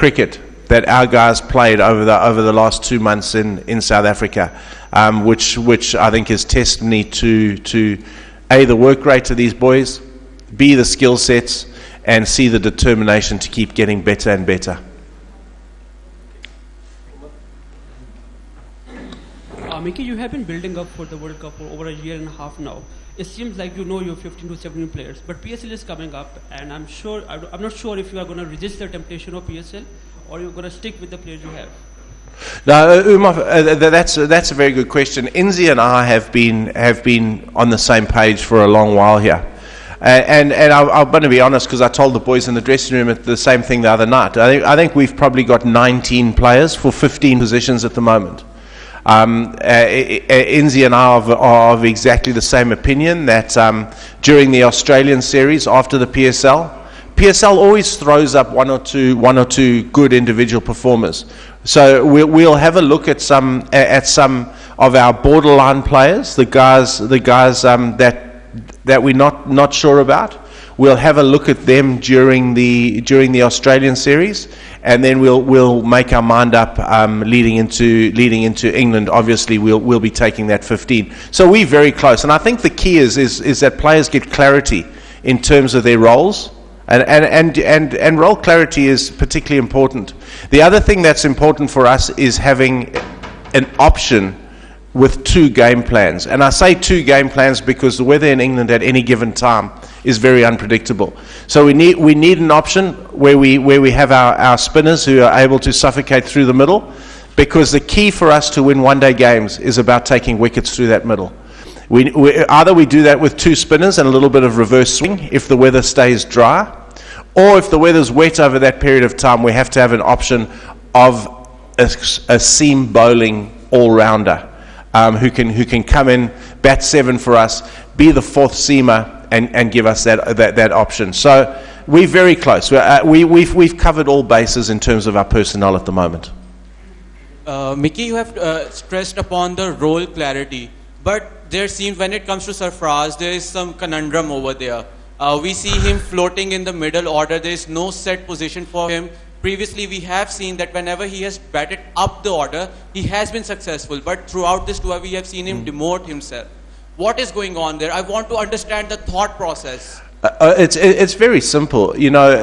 cricket that our guys played over the last 2 months in South Africa, which I think is testimony to A, the work rate of these boys, B, the skill sets, and C, the determination to keep getting better and better. Mickey, you have been building up for the World Cup for over a year and a half now. It seems like you know your 15 to 17 players, but PSL is coming up, and I'm not sure if you are going to resist the temptation of PSL or you're going to stick with the players you have. No, Umar, that's a very good question. Inzi and I have been on the same page for a long while here. And I'm going to be honest, because I told the boys in the dressing room the same thing the other night. I think we've probably got 19 players for 15 positions at the moment. Inzi and I are of exactly the same opinion that during the Australian series after the PSL always throws up one or two good individual performers. So we'll have a look at some of our borderline players, the guys that we're not sure about. We'll have a look at them during the Australian series, and then we'll make our mind up leading into England. Obviously, we'll be taking that 15. So we're very close, and I think the key is that players get clarity in terms of their roles, and role clarity is particularly important. The other thing that's important for us is having an option with 2 game plans. And I say 2 game plans because the weather in England at any given time is very unpredictable. So we need an option where we have our spinners who are able to suffocate through the middle, because the key for us to win one-day games is about taking wickets through that middle. Either we do that with 2 spinners and a little bit of reverse swing if the weather stays dry, or if the weather's wet over that period of time, we have to have an option of a seam bowling all-rounder. Who can come in, bat 7 for us, be the 4th seamer, and give us that option. So we're very close. We've covered all bases in terms of our personnel at the moment. Mickey, you have stressed upon the role clarity, but there seems, when it comes to Sarfraz, there is some conundrum over there. We see him floating in the middle order. There is no set position for him. Previously, we have seen that whenever he has batted up the order, he has been successful. But throughout this tour, we have seen him demote himself. What is going on there? I want to understand the thought process. It's very simple. You know,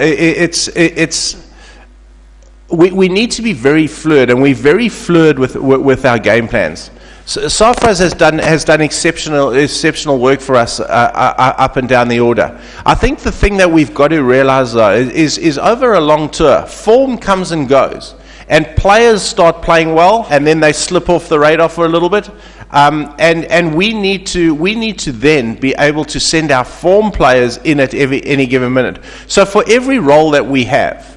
we need to be very fluid, and we're very fluid with our game plans. Sarfraz has done exceptional work for us up and down the order. I think the thing that we've got to realize, though, is over a long tour, form comes and goes, and players start playing well, and then they slip off the radar for a little bit, and we need to then be able to send our form players in at any given minute. So for every role that we have,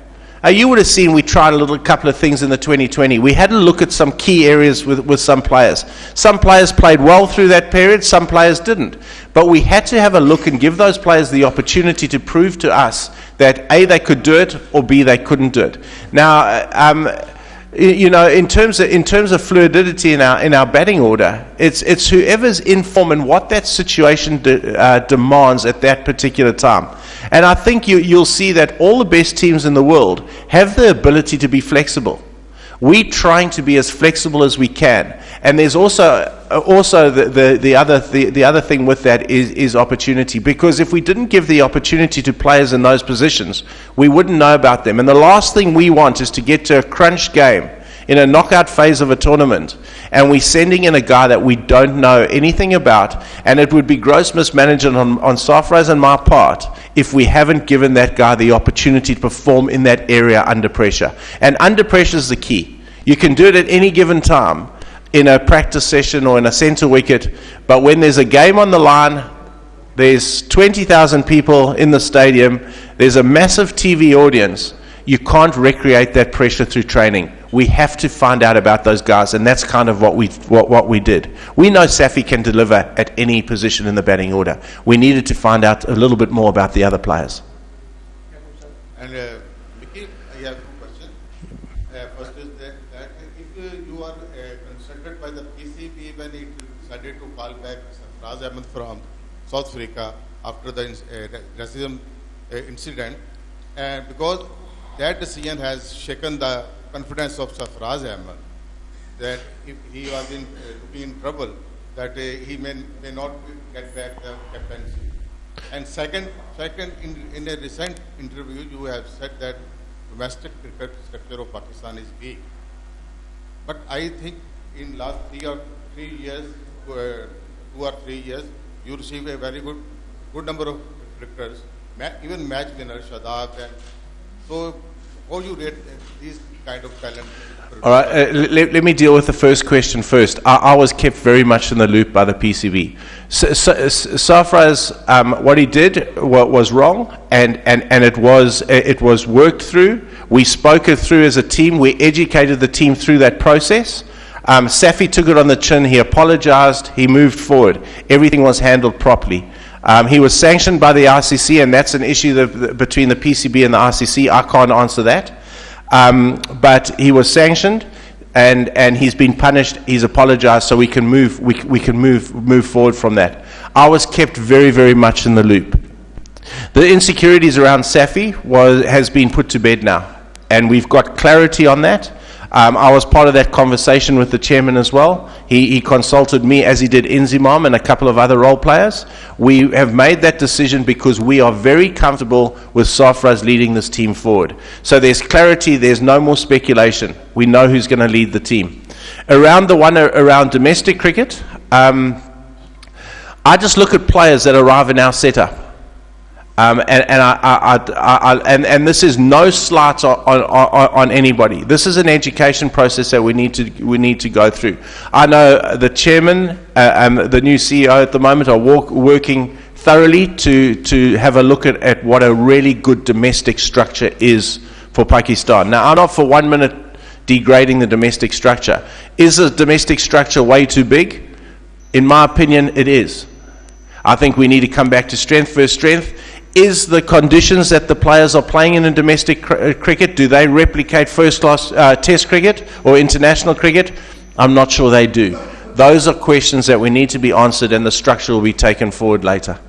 you would have seen we tried a couple of things in the 2020. We had a look at some key areas with some players. Some players played well through that period, some players didn't. But we had to have a look and give those players the opportunity to prove to us that A, they could do it, or B, they couldn't do it. Now, you know, in terms of fluidity in our batting order, it's whoever's in form and what that situation demands at that particular time. And I think you'll see that all the best teams in the world have the ability to be flexible. We're trying to be as flexible as we can, and there's also the other thing with that is opportunity. Because if we didn't give the opportunity to players in those positions, we wouldn't know about them. And the last thing we want is to get to a crunch game in a knockout phase of a tournament, and we're sending in a guy that we don't know anything about, and it would be gross mismanagement on Sarfraz and my part if we haven't given that guy the opportunity to perform in that area under pressure. And under pressure is the key. You can do it at any given time in a practice session or in a centre wicket, but when there's a game on the line, there's 20,000 people in the stadium, there's a massive TV audience, you can't recreate that pressure through training. We have to find out about those guys, and that's kind of what we did. We know Safi can deliver at any position in the batting order. We needed to find out a little bit more about the other players. And Mickey, I have a question. First is that if you are consulted by the PCB when it decided to call back Sarfraz Ahmed from South Africa after the racism incident, and because that decision has shaken the confidence of Sarfaraz Ahmed, that if he was looking in trouble, that he may not get back the captaincy. And second, in a recent interview, you have said that domestic cricket structure of Pakistan is weak. But I think in last 2 or 3 years, you receive a very good number of cricketers, even match winners, Shadab, and so how you rate these kind of talent? All right, let me deal with the first question first. I was kept very much in the loop by the PCB. Sarfraz, what he did was wrong, and it was worked through. We spoke it through as a team. We educated the team through that process. Safi took it on the chin. He apologized. He moved forward. Everything was handled properly. He was sanctioned by the ICC, and that's an issue between the PCB and the ICC. I can't answer that. But he was sanctioned, and he's been punished. He's apologized, so we can move forward from that. I was kept very, very much in the loop. The insecurities around Safi has been put to bed now, and we've got clarity on that. I was part of that conversation with the chairman as well. He consulted me, as he did Inzimam and a couple of other role players. We have made that decision because we are very comfortable with Sarfraz leading this team forward. So there's clarity, there's no more speculation. We know who's going to lead the team. Around domestic cricket, I just look at players that arrive in our setup. And this is no slight on anybody. This is an education process that we need to go through. I know the chairman and the new CEO at the moment are working thoroughly to have a look at what a really good domestic structure is for Pakistan. Now, I'm not for 1 minute degrading the domestic structure. Is the domestic structure way too big? In my opinion, it is. I think we need to come back to strength versus strength. Is the conditions that the players are playing in domestic cricket, do they replicate first-class test cricket or international cricket? I'm not sure they do. Those are questions that we need to be answered, and the structure will be taken forward later.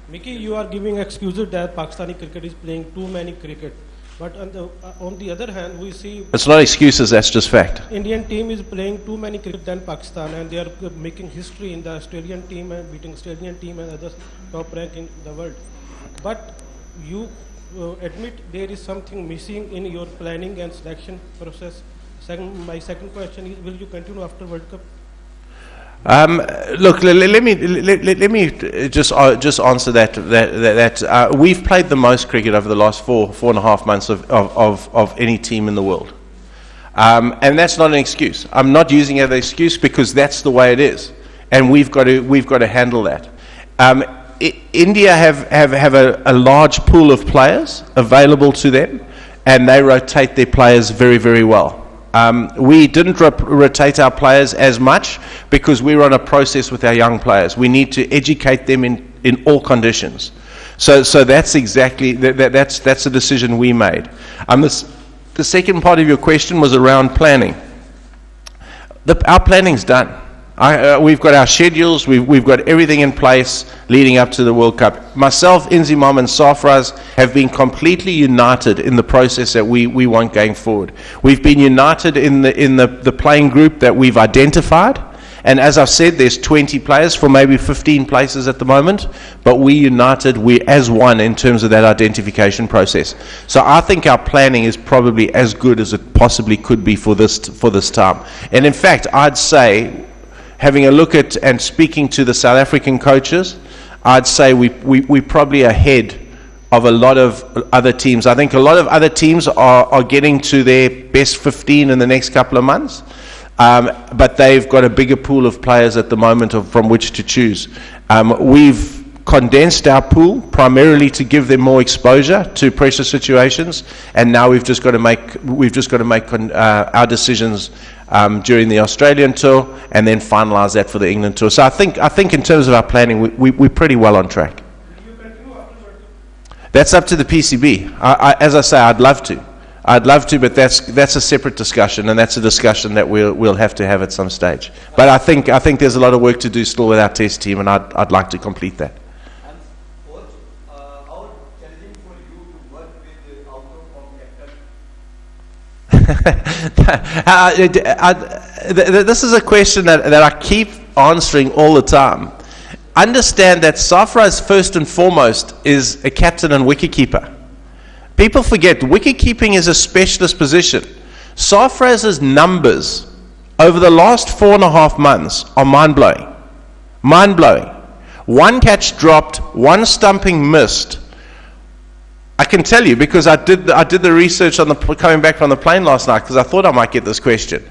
Mickey, you are giving excuses that Pakistani cricket is playing too many cricket. But on the other hand, we see... It's not excuses, that's just fact. Indian team is playing too many cricket than Pakistan, and they are making history in the Australian team and beating Australian team and other top rank in the world. But you admit there is something missing in your planning and selection process. My second question is, will you continue after World Cup? Look, let me just answer that. We've played the most cricket over the last 4.5 months of any team in the world, and that's not an excuse. I'm not using it as an excuse because that's the way it is, and we've got to handle that. India have a large pool of players available to them, and they rotate their players very, very well. We didn't rotate our players as much because we were on a process with our young players. We need to educate them in all conditions. So that's exactly that's a decision we made. The second part of your question was around planning. Our planning's done. We've got our schedules, we've got everything in place leading up to the World Cup. Myself, Inzimam and Sarfraz have been completely united in the process that we want going forward. We've been united in the playing group that we've identified, and as I've said, there's 20 players for maybe 15 places at the moment, but we united, we as one in terms of that identification process. So I think our planning is probably as good as it possibly could be for this time. And in fact, I'd say, having a look at and speaking to the South African coaches, I'd say we're probably ahead of a lot of other teams. I think a lot of other teams are getting to their best 15 in the next couple of months, but they've got a bigger pool of players at the moment from which to choose. We've condensed our pool primarily to give them more exposure to pressure situations, and now we've just got to make our decisions during the Australian tour, and then finalise that for the England tour. So I think in terms of our planning, we're pretty well on track. That's up to the PCB. As I say, I'd love to, but that's a separate discussion, and that's a discussion that we'll have to have at some stage. But I think there's a lot of work to do still with our test team, and I'd like to complete that. And also, how challenging for you to work with out-of-form captain This is a question that I keep answering all the time. Understand that Safraz, first and foremost, is a captain and wicketkeeper. People forget wicketkeeping is a specialist position. Safraz's numbers over the last 4.5 months are mind-blowing. Mind-blowing. 1 catch dropped, 1 stumping missed. I can tell you because I did the research on coming back from the plane last night because I thought I might get this question.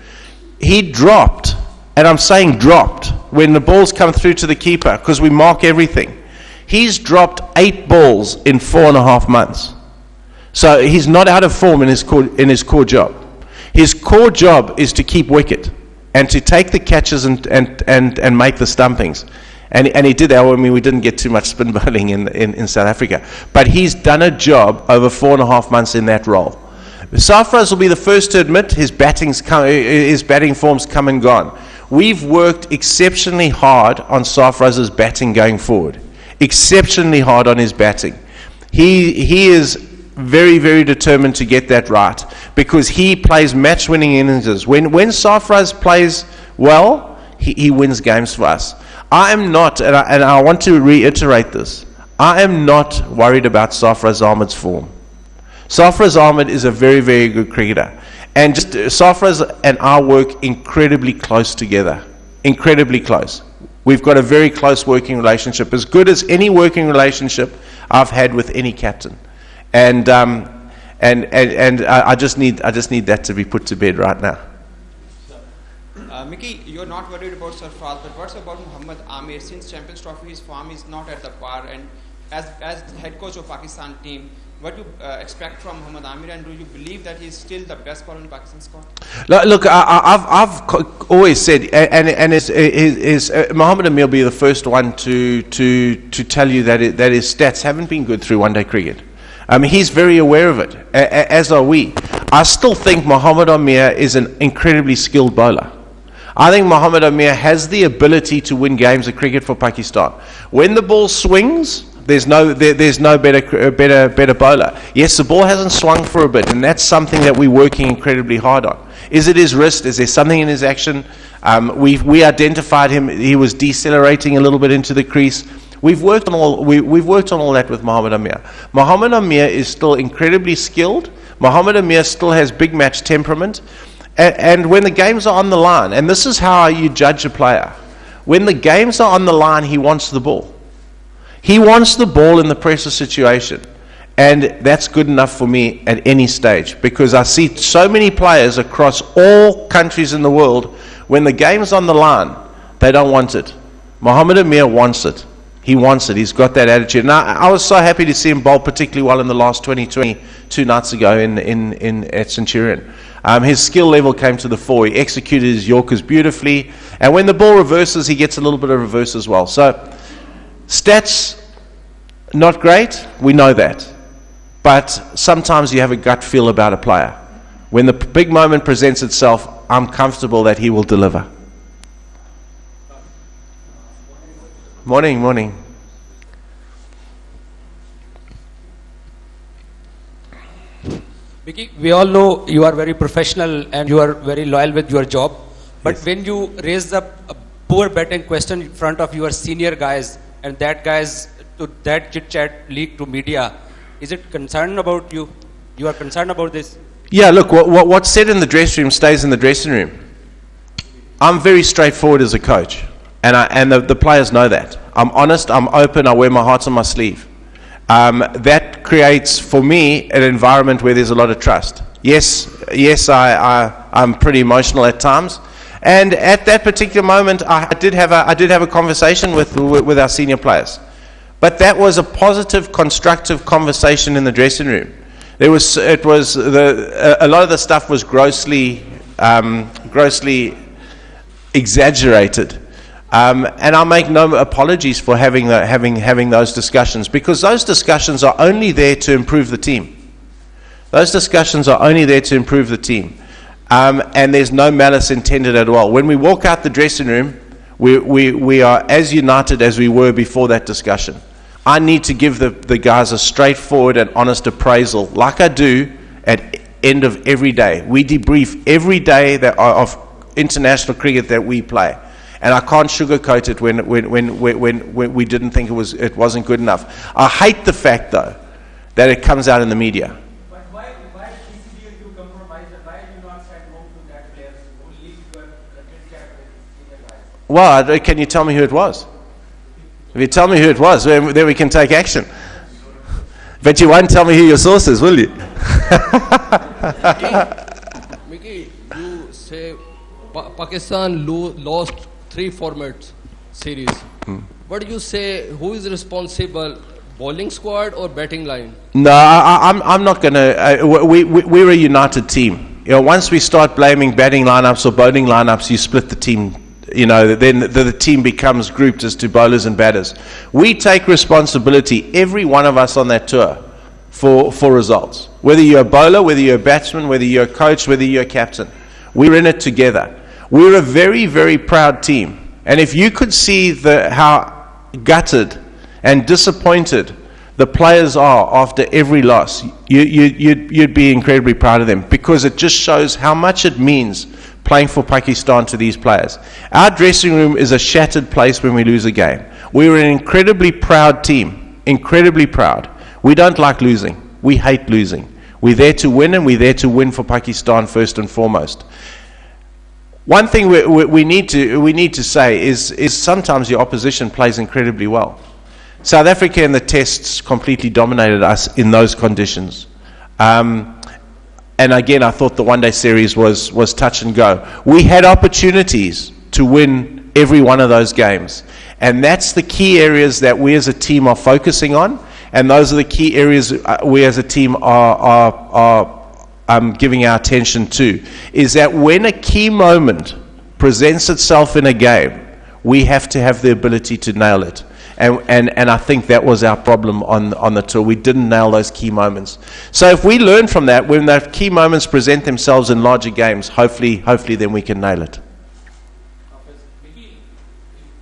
He dropped, and I'm saying dropped, when the balls come through to the keeper because we mark everything. He's dropped 8 balls in 4.5 months. So he's not out of form in his core job. His core job is to keep wicket and to take the catches and make the stumpings. And he did that. I mean, we didn't get too much spin bowling in South Africa. But he's done a job over 4.5 months in that role. Safraz will be the first to admit his batting form's come and gone. We've worked exceptionally hard on Safraz's batting going forward. Exceptionally hard on his batting. He is very, very determined to get that right because he plays match-winning innings. When Safraz plays well, he wins games for us. I am not, and I want to reiterate this, I am not worried about Safraz Ahmed's form. Safraz Ahmed is a very, very good cricketer. And just Safraz and I work incredibly close together. Incredibly close. We've got a very close working relationship, as good as any working relationship I've had with any captain. And I just need that to be put to bed right now. Mickey, you're not worried about Sarfraz, but what's about Muhammad Amir? Since Champions Trophy, his form is not at the par, and as head coach of Pakistan team, what do you expect from Muhammad Amir, and do you believe that he's still the best bowler in Pakistan squad? Look, I've always said, and Muhammad Amir will be the first one to tell you that his stats haven't been good through one-day cricket. He's very aware of it, as are we. I still think Muhammad Amir is an incredibly skilled bowler. I think Muhammad Amir has the ability to win games of cricket for Pakistan. When the ball swings, there's no better bowler. Yes, the ball hasn't swung for a bit, and that's something that we're working incredibly hard on. Is it his wrist? Is there something in his action? We identified him. He was decelerating a little bit into the crease. We've worked on all that with Muhammad Amir. Muhammad Amir is still incredibly skilled. Muhammad Amir still has big match temperament. And when the games are on the line, and this is how you judge a player, when the games are on the line, he wants the ball. He wants the ball in the pressure situation. And that's good enough for me at any stage, because I see so many players across all countries in the world, when the game's on the line, they don't want it. Muhammad Amir wants it. He wants it. He's got that attitude. And I was so happy to see him bowl particularly well in the last 2 nights ago at Centurion. His skill level came to the fore. He executed his Yorkers beautifully. And when the ball reverses, he gets a little bit of reverse as well. So, stats, not great. We know that. But sometimes you have a gut feel about a player. When the big moment presents itself, I'm comfortable that he will deliver. Morning. Mickey, we all know you are very professional and you are very loyal with your job. But Yes. when you raise up a poor betting question in front of your senior guys and that guys to that chit chat leak to media, is it concerned about you? You are concerned about this? Yeah, look, what's said in the dressing room stays in the dressing room. I'm very straightforward as a coach, and the players know that. I'm honest, I'm open, I wear my heart on my sleeve. That creates, for me, an environment where there's a lot of trust. Yes, I'm pretty emotional at times, and at that particular moment, I did have a conversation with our senior players, but that was a positive, constructive conversation in the dressing room. A lot of the stuff was grossly exaggerated. And I make no apologies for having those discussions, because those discussions are only there to improve the team. Those discussions are only there to improve the team. And there's no malice intended at all. When we walk out the dressing room, we are as united as we were before that discussion. I need to give the guys a straightforward and honest appraisal, like I do at end of every day. We debrief every day of international cricket that we play. And I can't sugarcoat it when we didn't think it wasn't good enough. I hate the fact, though, that it comes out in the media. But why PCB and you compromise, and why do you not send home to that players who leave your kit chat with senior guys? Well, can you tell me who it was? If you tell me who it was, then we can take action. But you won't tell me who your source is, will you? Mickey, you say Pakistan lost 3 formats series. But you say who is responsible, bowling squad or batting line? No, I'm not going to. We're a united team. You know, once we start blaming batting lineups or bowling lineups, you split the team. You know, then the team becomes grouped as to bowlers and batters. We take responsibility, every one of us on that tour, for results. Whether you're a bowler, whether you're a batsman, whether you're a coach, whether you're a captain. We're in it together. We're a very, very proud team. And if you could see how gutted and disappointed the players are after every loss, you'd be incredibly proud of them, because it just shows how much it means playing for Pakistan to these players. Our dressing room is a shattered place when we lose a game. We're an incredibly proud team, incredibly proud. We don't like losing. We hate losing. We're there to win, and we're there to win for Pakistan first and foremost. One thing we need to say is sometimes the opposition plays incredibly well. South Africa in the tests completely dominated us in those conditions. And again, I thought the one-day series was touch and go. We had opportunities to win every one of those games. And that's the key areas that we as a team are focusing on. And those are the key areas we as a team are giving our attention to. Is that when a key moment presents itself in a game, we have to have the ability to nail it. And I think that was our problem on the tour. We didn't nail those key moments. So if we learn from that, when those key moments present themselves in larger games, hopefully then we can nail it. Mickey,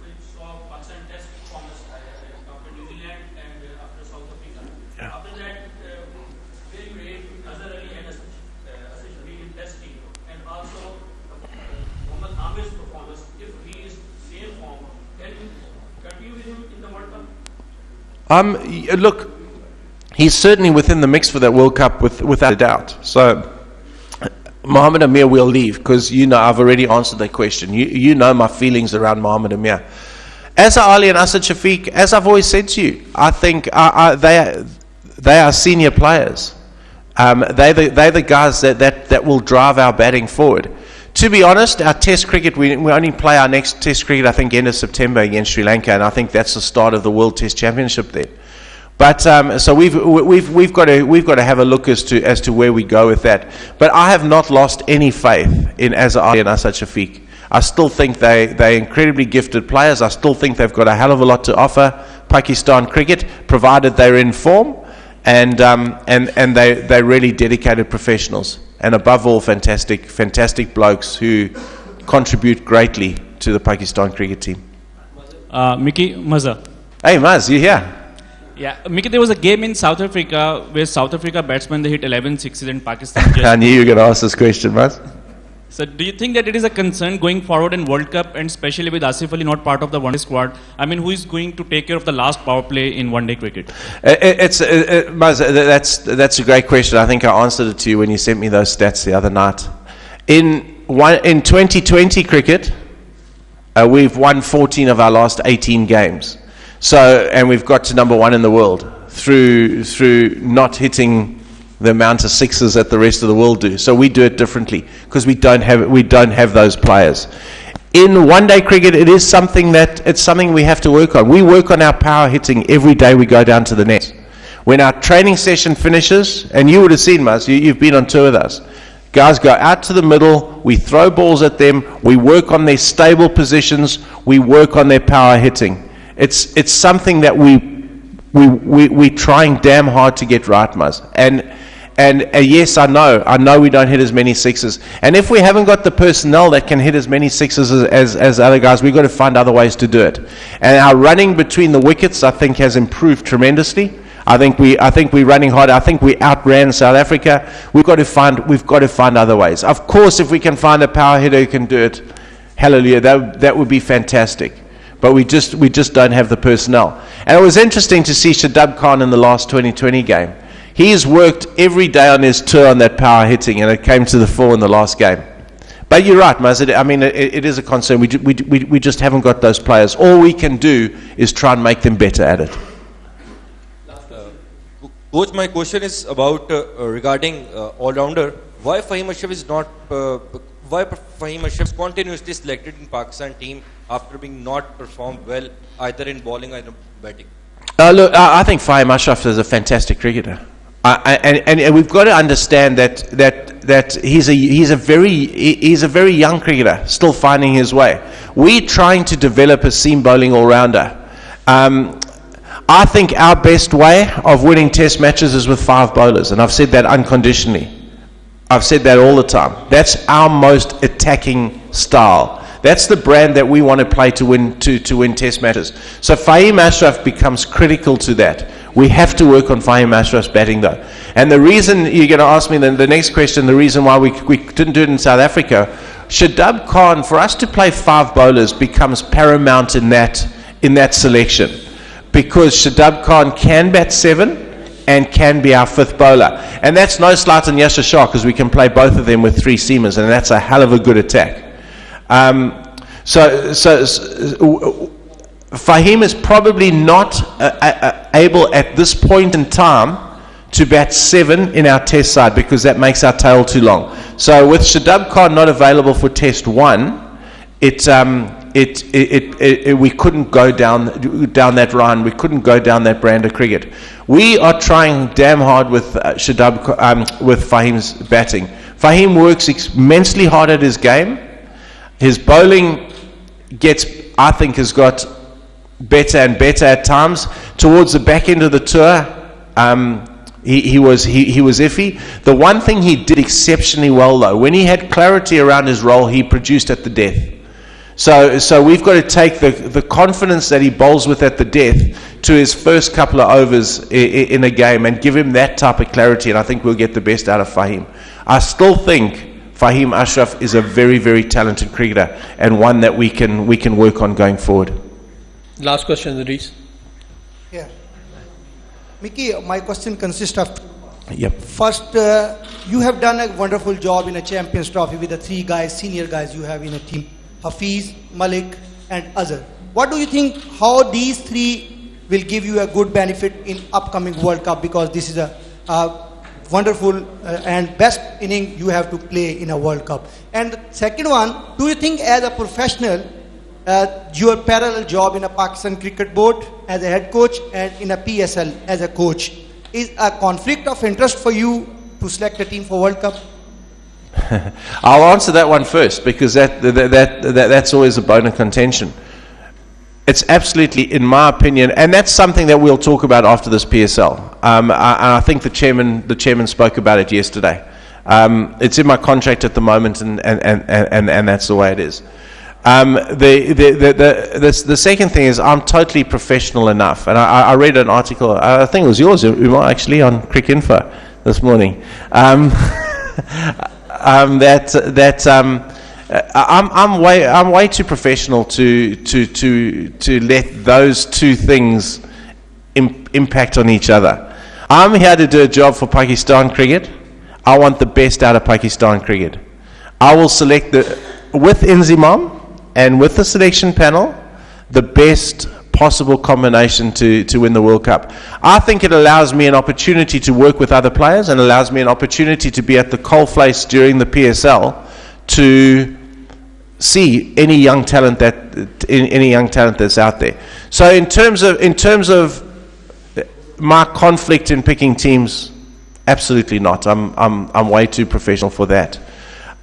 we saw Pakistan test performance after New Zealand and after South Africa. After that, very great Azhar Ali and Ashish Rafi in test team, and also Mohammad Amir's performance. If he is same form, can you continue with him in the World Cup? Look, he's certainly within the mix for that World Cup without a doubt. So Mohammad Amir will leave, because I've already answered that question. You know my feelings around Mohammad Amir. Azhar Ali and Asad Shafiq, as I've always said to you, I think they are senior players. They're the guys that will drive our batting forward. To be honest, our test cricket, we only play our next test cricket, I think, end of September against Sri Lanka, and I think that's the start of the World Test Championship there. But so we've got to have a look as to where we go with that. But I have not lost any faith in Azhar Ali and Asad Shafiq. I still think they're incredibly gifted players. I still think they've got a hell of a lot to offer Pakistan cricket, provided they're in form, and they're really dedicated professionals. And above all, fantastic blokes who contribute greatly to the Pakistan cricket team. Mickey, Maza. Hey, Maz, you here? Yeah, Mickey, there was a game in South Africa where South Africa batsmen, they hit 11 sixes and Pakistan just... I knew you were going to ask this question, Maz. So do you think that it is a concern going forward in World Cup, and especially with Asif Ali not part of the one-day squad? I mean, who is going to take care of the last power play in one-day cricket? Maz, that's a great question. I think I answered it to you when you sent me those stats the other night. In 2020 cricket, we've won 14 of our last 18 games. So, and we've got to number 1 in the world through not hitting the amount of sixes that the rest of the world do. So we do it differently because we don't have those players. In one-day cricket, it's something we have to work on. We work on our power hitting every day we go down to the net. When our training session finishes, and you would have seen, Maz, you've been on tour with us, guys go out to the middle, we throw balls at them, we work on their stable positions, we work on their power hitting. It's something that we're trying damn hard to get right, Maz. And yes, I know we don't hit as many sixes. And if we haven't got the personnel that can hit as many sixes as other guys, we've got to find other ways to do it. And our running between the wickets, I think, has improved tremendously. I think we're running hard. I think we outran South Africa. We've got to find other ways. Of course, if we can find a power hitter who can do it, hallelujah, that would be fantastic. But we just don't have the personnel. And it was interesting to see Shadab Khan in the last 2020 game. He has worked every day on his tour on that power hitting, and it came to the fore in the last game. But you're right, Mazid. I mean, it is a concern. We just haven't got those players. All we can do is try and make them better at it. Coach, my question is about regarding all-rounder. Why Fahim Ashraf is not? Why Fahim Ashraf is continuously selected in Pakistan team after being not performed well either in bowling or in batting? Look, I think Fahim Ashraf is a fantastic cricketer, and we've got to understand that he's a very young cricketer, still finding his way. We're trying to develop a seam bowling all-rounder. I think our best way of winning test matches is with 5 bowlers, and I've said that unconditionally. I've said that all the time. That's our most attacking style. That's the brand that we want to play to win test matches. So Fahim Ashraf becomes critical to that. We have to work on Fahim Ashraf's batting though. And the reason, you're going to ask me the next question, the reason why we didn't do it in South Africa, Shadab Khan, for us to play 5 bowlers becomes paramount in that selection. Because Shadab Khan can bat 7 and can be our 5th bowler. And that's no slight on Yasser Shah, because we can play both of them with 3 seamers, and that's a hell of a good attack. So Fahim is probably not able at this point in time to bat 7 in our test side, because that makes our tail too long. So with Shadab Khan not available for test 1, we couldn't go down that run. We couldn't go down that brand of cricket. We are trying damn hard with with Fahim's batting. Fahim works immensely hard at his game. His bowling has got better and better at times. Towards the back end of the tour, he was iffy. The one thing he did exceptionally well though, when he had clarity around his role, he produced at the death. So we've got to take the confidence that he bowls with at the death to his first couple of overs in a game and give him that type of clarity, and I think we'll get the best out of Fahim. I still think Fahim Ashraf is a very, very talented cricketer, and one that we can work on going forward. Last question, Reese. Yeah. Mickey, my question consists of Yep. First, you have done a wonderful job in a Champions Trophy with the 3 guys, senior guys you have in a team. Hafiz, Malik and Azhar. What do you think, how these 3 will give you a good benefit in upcoming World Cup, because this is a wonderful and best inning you have to play in a World Cup? And the second one, do you think as a professional, your parallel job in a Pakistan Cricket Board as a head coach and in a PSL as a coach is a conflict of interest for you to select a team for World Cup? I'll answer that one first, because that's always a bone of contention. It's absolutely, in my opinion, and that's something that we'll talk about after this PSL. I think the chairman spoke about it yesterday. It's in my contract at the moment, and that's the way it is. The second thing is, I'm totally professional enough, and I read an article, I think it was yours, Umar, actually, on Cricinfo this morning. I'm way too professional to let those 2 things impact on each other. I'm here to do a job for Pakistan cricket. I want the best out of Pakistan cricket. I will select with Inzimam and with the selection panel, the best possible combination to win the World Cup. I think it allows me an opportunity to work with other players, and allows me an opportunity to be at the coalface during the PSL to see any young talent that's out there. So in terms of my conflict in picking teams, absolutely not. I'm way too professional for that.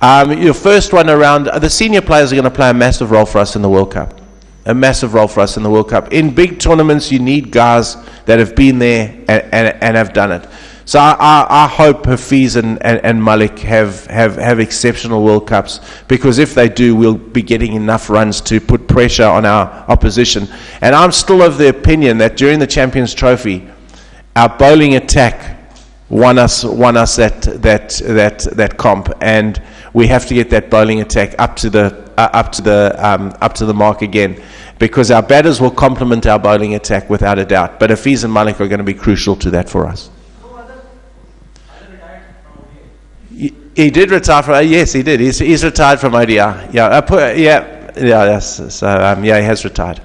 Your first one around, the senior players are going to play a massive role for us in the World Cup. A massive role for us in the World Cup. In big tournaments, you need guys that have been there and have done it. So I hope Hafiz and Malik have exceptional World Cups, because if they do, we'll be getting enough runs to put pressure on our opposition. And I'm still of the opinion that during the Champions Trophy, our bowling attack won us that comp, and we have to get that bowling attack up to the mark again, because our batters will complement our bowling attack without a doubt. But Hafiz and Malik are going to be crucial to that for us. He did retire from. Yes, he did. He's retired from ODI. Yeah, he has retired.